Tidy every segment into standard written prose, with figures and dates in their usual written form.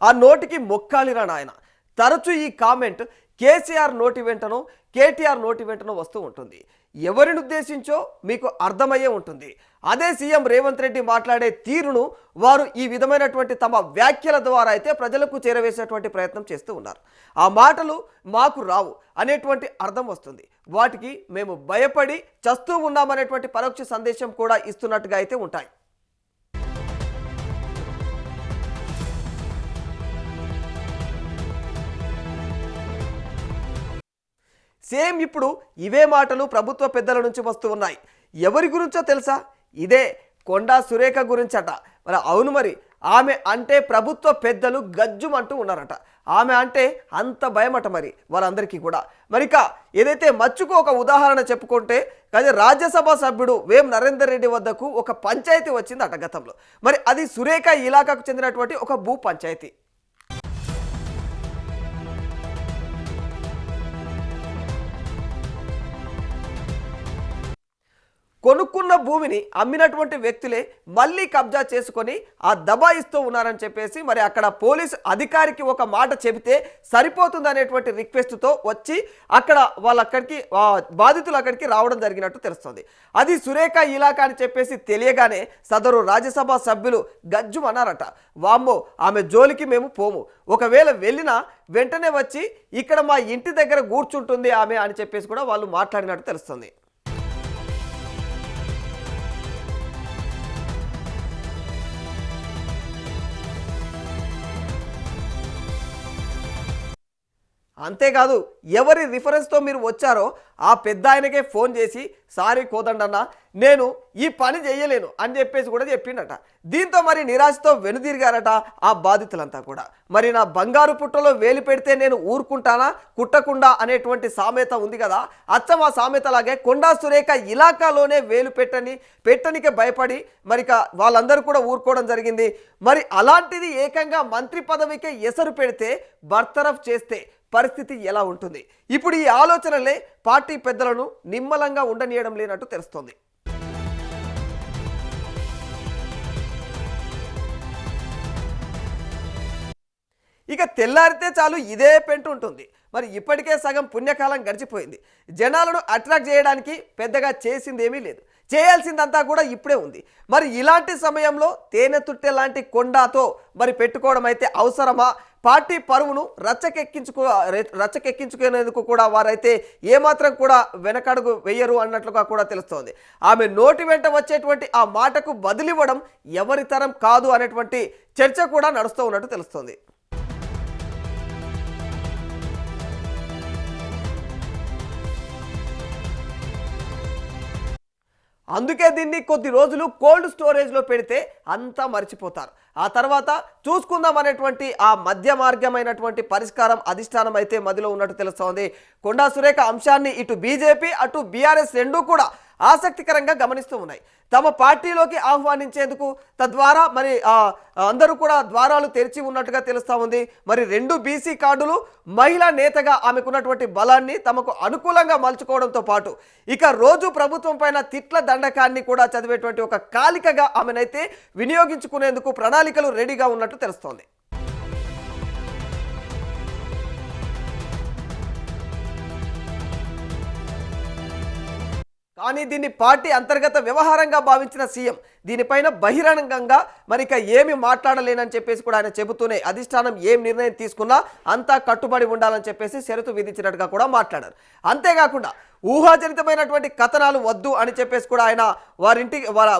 ఆ నోటికి మొక్కాలిరా నాయన. తరచూ ఈ కామెంట్ కేసీఆర్ నోటి వెంటనో కేటీఆర్ నోటి వెంటనో వస్తూ ఉంటుంది. ఎవరిని ఉద్దేశించో మీకు అర్థమయ్యే ఉంటుంది. అదే సీఎం రేవంత్ రెడ్డి మాట్లాడే తీరును వారు ఈ విధమైనటువంటి తమ వ్యాఖ్యల ద్వారా అయితే ప్రజలకు చేరవేసేటువంటి ప్రయత్నం చేస్తూ ఉన్నారు. ఆ మాటలు మాకు రావు అనేటువంటి అర్థం వస్తుంది. వాటికి మేము భయపడి చస్తూ ఉన్నామనేటువంటి పరోక్ష సందేశం కూడా ఇస్తున్నట్టుగా అయితే ఉంటాయి. సేమ్ ఇప్పుడు ఇవే మాటలు ప్రభుత్వ పెద్దల నుంచి వస్తూ ఉన్నాయి. ఎవరి గురించో తెలుసా? ఇదే కొండా సురేఖ గురించట. మరి అవును, మరి ఆమె అంటే ప్రభుత్వ పెద్దలు గజ్జుమంటూ ఉన్నారట. ఆమె అంటే అంత భయమట మరి వాళ్ళందరికీ కూడా. మరిక ఏదైతే మచ్చుకు ఒక ఉదాహరణ చెప్పుకుంటే, కానీ రాజ్యసభ సభ్యుడు వేం నరేందర్ రెడ్డి వద్దకు ఒక పంచాయతీ వచ్చిందట గతంలో. మరి అది సురేఖ ఇలాకాకు చెందినటువంటి ఒక భూ పంచాయతీ. కొనుక్కున్న భూమిని అమ్మినటువంటి వ్యక్తులే మళ్ళీ కబ్జా చేసుకొని ఆ దబాయిస్తూ ఉన్నారని చెప్పేసి మరి అక్కడ పోలీసు అధికారికి ఒక మాట చెబితే సరిపోతుంది అనేటువంటి రిక్వెస్ట్తో వచ్చి అక్కడ వాళ్ళక్కడికి బాధితులు అక్కడికి రావడం జరిగినట్టు తెలుస్తుంది. అది సురేఖ ఇలాకా అని చెప్పేసి తెలియగానే సదరు రాజ్యసభ సభ్యులు గజ్జుమన్నారట. వామ్మో, ఆమె జోలికి మేము పోము, ఒకవేళ వెళ్ళినా వెంటనే వచ్చి ఇక్కడ మా ఇంటి దగ్గర కూర్చుంటుంది ఆమె అని చెప్పేసి కూడా వాళ్ళు మాట్లాడినట్టు తెలుస్తుంది. అంతేకాదు, ఎవరి రిఫరెన్స్తో మీరు వచ్చారో ఆ పెద్ద ఆయనకే ఫోన్ చేసి సారీ కోదండన్న, నేను ఈ పని చేయలేను అని చెప్పేసి కూడా చెప్పిండట. దీంతో మరి నిరాశతో వెనుదిరిగారట ఆ బాధితులంతా కూడా. మరి నా బంగారు పుట్టలో వేలు పెడితే నేను ఊరుకుంటానా కుట్టకుండా అనేటువంటి సామెత ఉంది కదా, అచ్చం ఆ సామెతలాగే కొండా సురేఖ ఇలాకాలోనే వేలు పెట్టనికే భయపడి మరిక వాళ్ళందరూ కూడా ఊరుకోవడం జరిగింది. మరి అలాంటిది ఏకంగా మంత్రి పదవికే ఎసరు పెడితే బర్తరఫ్ చేస్తే పరిస్థితి ఎలా ఉంటుంది? ఇప్పుడు ఈ ఆలోచనలే పార్టీ పెద్దలను నిమ్మలంగా ఉండనీయడం లేనట్టు తెలుస్తోంది. ఇక తెల్లారితే చాలు ఇదే పెంట ఉంటుంది. మరి ఇప్పటికే సగం పుణ్యకాలం గడిచిపోయింది. జనాలను అట్రాక్ట్ చేయడానికి పెద్దగా చేసిందేమీ లేదు. చేయాల్సిందంతా కూడా ఇప్పుడే ఉంది. మరి ఇలాంటి సమయంలో తేనె తుట్టె లాంటి కొండాతో మరి పెట్టుకోవడం అయితే అవసరమా? పార్టీ పరువును రచ్చకెక్కించుకునేందుకు కూడా వారైతే ఏమాత్రం కూడా వెనకడుగు వేయరు అన్నట్లుగా కూడా తెలుస్తోంది. ఆమె నోటి వెంట వచ్చేటువంటి ఆ మాటకు బదిలివ్వడం ఎవరి తరం కాదు అనేటువంటి చర్చ కూడా నడుస్తూ ఉన్నట్టు తెలుస్తోంది. అందుకే దీన్ని కొద్ది రోజులు కోల్డ్ స్టోరేజ్లో పెడితే అంతా మర్చిపోతారు. ఆ తర్వాత చూసుకుందాం అనేటువంటి ఆ మధ్య మార్గమైనటువంటి పరిష్కారం అధిష్టానం అయితే మధ్యలో ఉన్నట్టు తెలుస్తోంది. కొండా సురేఖ అంశాన్ని ఇటు బీజేపీ అటు బీఆర్ఎస్ రెండూ కూడా ఆసక్తికరంగా గమనిస్తూ ఉన్నాయి. తమ పార్టీలోకి ఆహ్వానించేందుకు తద్వారా మరి అందరూ కూడా ద్వారాలు తెరిచి ఉన్నట్టుగా తెలుస్తూ ఉంది. మరి 2 బీసీ కార్డులు, మహిళా నేతగా ఆమెకున్నటువంటి బలాన్ని తమకు అనుకూలంగా మలుచుకోవడంతో పాటు ఇక రోజు ప్రభుత్వం పైన తిట్ల దండకాన్ని కూడా చదివేటువంటి ఒక కాలికగా ఆమెనైతే వినియోగించుకునేందుకు ప్రణాళికలు రెడీగా ఉన్నట్టు తెలుస్తోంది. కానీ దీన్ని పార్టీ అంతర్గత వ్యవహారంగా భావించిన సీఎం దీనిపైన బహిరంగంగా మరిక ఏమి మాట్లాడలేనని చెప్పేసి కూడా ఆయన చెబుతూనే అధిష్టానం ఏం నిర్ణయం తీసుకున్నా అంతా కట్టుబడి ఉండాలని చెప్పేసి షరతు విధించినట్టుగా కూడా మాట్లాడారు. అంతేకాకుండా ఊహాజనితమైనటువంటి కథనాలు వద్దు అని చెప్పేసి కూడా ఆయన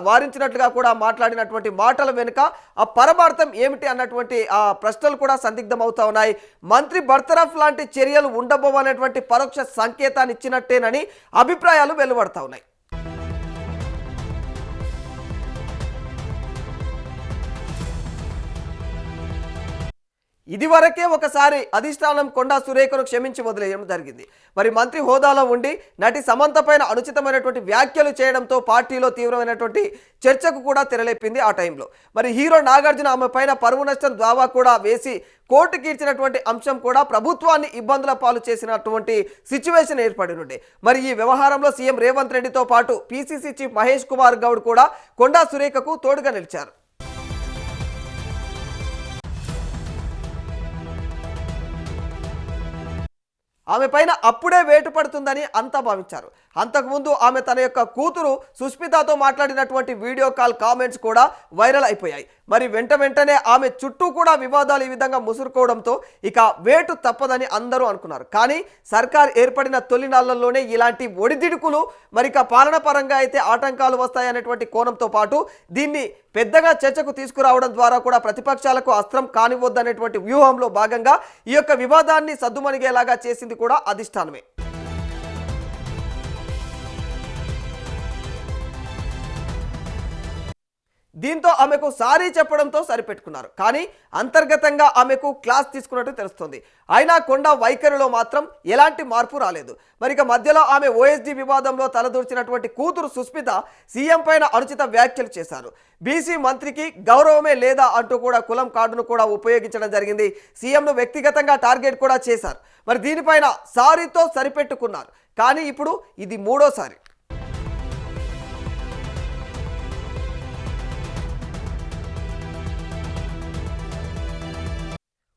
వారించినట్లుగా కూడా మాట్లాడినటువంటి మాటల వెనుక ఆ పరమార్థం ఏమిటి అన్నటువంటి ఆ ప్రశ్నలు కూడా సందిగ్ధం అవుతా ఉన్నాయి. మంత్రి బర్తరఫ్ లాంటి చర్యలు ఉండబోవనేటువంటి పరోక్ష సంకేతాన్ని ఇచ్చినట్టేనని అభిప్రాయాలు వెలువడతా ఉన్నాయి. ఇదివరకే ఒకసారి అధిష్టానం కొండా సురేఖను క్షమించి వదిలేయడం జరిగింది. మరి మంత్రి హోదాలో ఉండి నటి సమంత పైన అనుచితమైనటువంటి వ్యాఖ్యలు చేయడంతో పార్టీలో తీవ్రమైనటువంటి చర్చకు కూడా తెరలేపింది ఆ టైంలో. మరి హీరో నాగార్జున ఆమె పైన పరువు నష్టం దావా కూడా వేసి కోర్టుకి ఇచ్చినటువంటి అంశం కూడా ప్రభుత్వాన్ని ఇబ్బందుల పాలు చేసినటువంటి సిచ్యువేషన్ ఏర్పడినుండే. మరి ఈ వ్యవహారంలో సీఎం రేవంత్ రెడ్డితో పాటు పీసీసీ చీఫ్ మహేష్ కుమార్ గౌడ్ కూడా కొండా సురేఖకు తోడుగా నిలిచారు. ఆమె పైన అప్పుడే వేటు పడుతుందని అంతా భావించారు. అంతకుముందు ఆమె తన యొక్క కూతురు సుస్మితతో మాట్లాడినటువంటి వీడియో కాల్ కామెంట్స్ కూడా వైరల్ అయిపోయాయి. మరి వెంటనే ఆమె చుట్టూ కూడా వివాదాలు ఈ విధంగా ముసురుకోవడంతో ఇక వేటు తప్పదని అందరూ అనుకున్నారు. కానీ సర్కార్ ఏర్పడిన తొలి నాళ్లలోనే ఇలాంటి ఒడిదిడుకులు మరి ఇక పాలన పరంగా అయితే ఆటంకాలు వస్తాయనేటువంటి కోణంతో పాటు దీన్ని పెద్దగా చర్చకు తీసుకురావడం ద్వారా కూడా ప్రతిపక్షాలకు అస్త్రం కానివద్దనేటువంటి వ్యూహంలో భాగంగా ఈ యొక్క వివాదాన్ని సద్దుమణిగేలాగా చేసింది కూడా అధిష్టానమే. దీంతో ఆమెకు సారీ చెప్పడంతో సరిపెట్టుకున్నారు. కానీ అంతర్గతంగా ఆమెకు క్లాస్ తీసుకున్నట్టు తెలుస్తుంది. అయినా కొండ వైఖరిలో మాత్రం ఎలాంటి మార్పు రాలేదు. మరి ఇక మధ్యలో ఆమె ఓఎస్డీ వివాదంలో తలదూర్చినటువంటి కూతురు సుస్మిత సీఎం పైన అనుచిత వ్యాఖ్యలు చేశారు. బీసీ మంత్రికి గౌరవమే లేదా అంటూ కూడా కులం కార్డును కూడా ఉపయోగించడం జరిగింది. సీఎంను వ్యక్తిగతంగా టార్గెట్ కూడా చేశారు. మరి దీనిపైన సారీతో సరిపెట్టుకున్నారు. కానీ ఇప్పుడు ఇది మూడోసారి.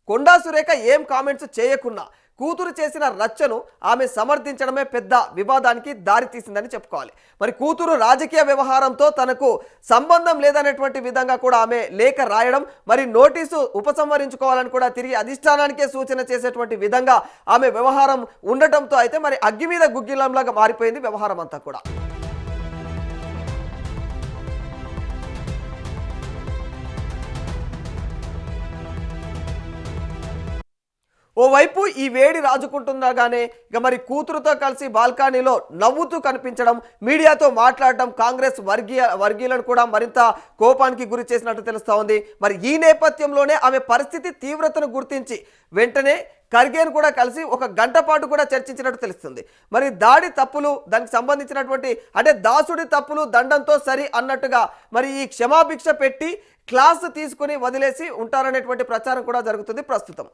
కొండా సురేఖ ఏం కామెంట్స్ చేయకున్నా కూతురు చేసిన రచ్చను ఆమె సమర్థించడమే పెద్ద వివాదానికి దారితీసిందని చెప్పుకోవాలి. మరి కూతురు రాజకీయ వ్యవహారంతో తనకు సంబంధం లేదనేటువంటి విధంగా కూడా ఆమె లేఖ రాయడం, మరి నోటీసు ఉపసంహరించుకోవాలని కూడా తిరిగి అధిష్టానానికే సూచన చేసేటువంటి విధంగా ఆమె వ్యవహారం ఉండటంతో అయితే మరి అగ్గి మీద గుగ్గిలంలాగా మారిపోయింది వ్యవహారం అంతా కూడా. ఓవైపు ఈ వేడి రాజుకుంటుండగానే ఇక మరి కూతురుతో కలిసి బాల్కనీలో నవ్వుతూ కనిపించడం, మీడియాతో మాట్లాడడం కాంగ్రెస్ వర్గీయులను కూడా మరింత కోపానికి గురి చేసినట్టు తెలుస్తూ ఉంది. మరి ఈ నేపథ్యంలోనే ఆమె పరిస్థితి తీవ్రతను గుర్తించి వెంటనే ఖర్గేను కూడా కలిసి ఒక గంట పాటు కూడా చర్చించినట్టు తెలుస్తుంది. మరి దాడి తప్పులు దానికి సంబంధించినటువంటి అంటే దాసుడి తప్పులు దండంతో సరి అన్నట్టుగా మరి ఈ క్షమాభిక్ష పెట్టి క్లాస్ తీసుకుని వదిలేసి ఉంటారనేటువంటి ప్రచారం కూడా జరుగుతుంది ప్రస్తుతం.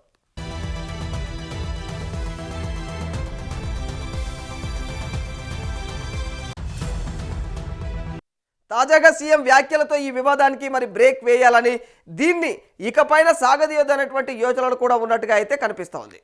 తాజాగా సీఎం వ్యాఖ్యలతో ఈ వివాదానికి మరి బ్రేక్ వేయాలని, దీన్ని ఇకపైన సాగదీయొద్దనేటువంటి యోచనలు కూడా ఉన్నట్టుగా అయితే కనిపిస్తోంది.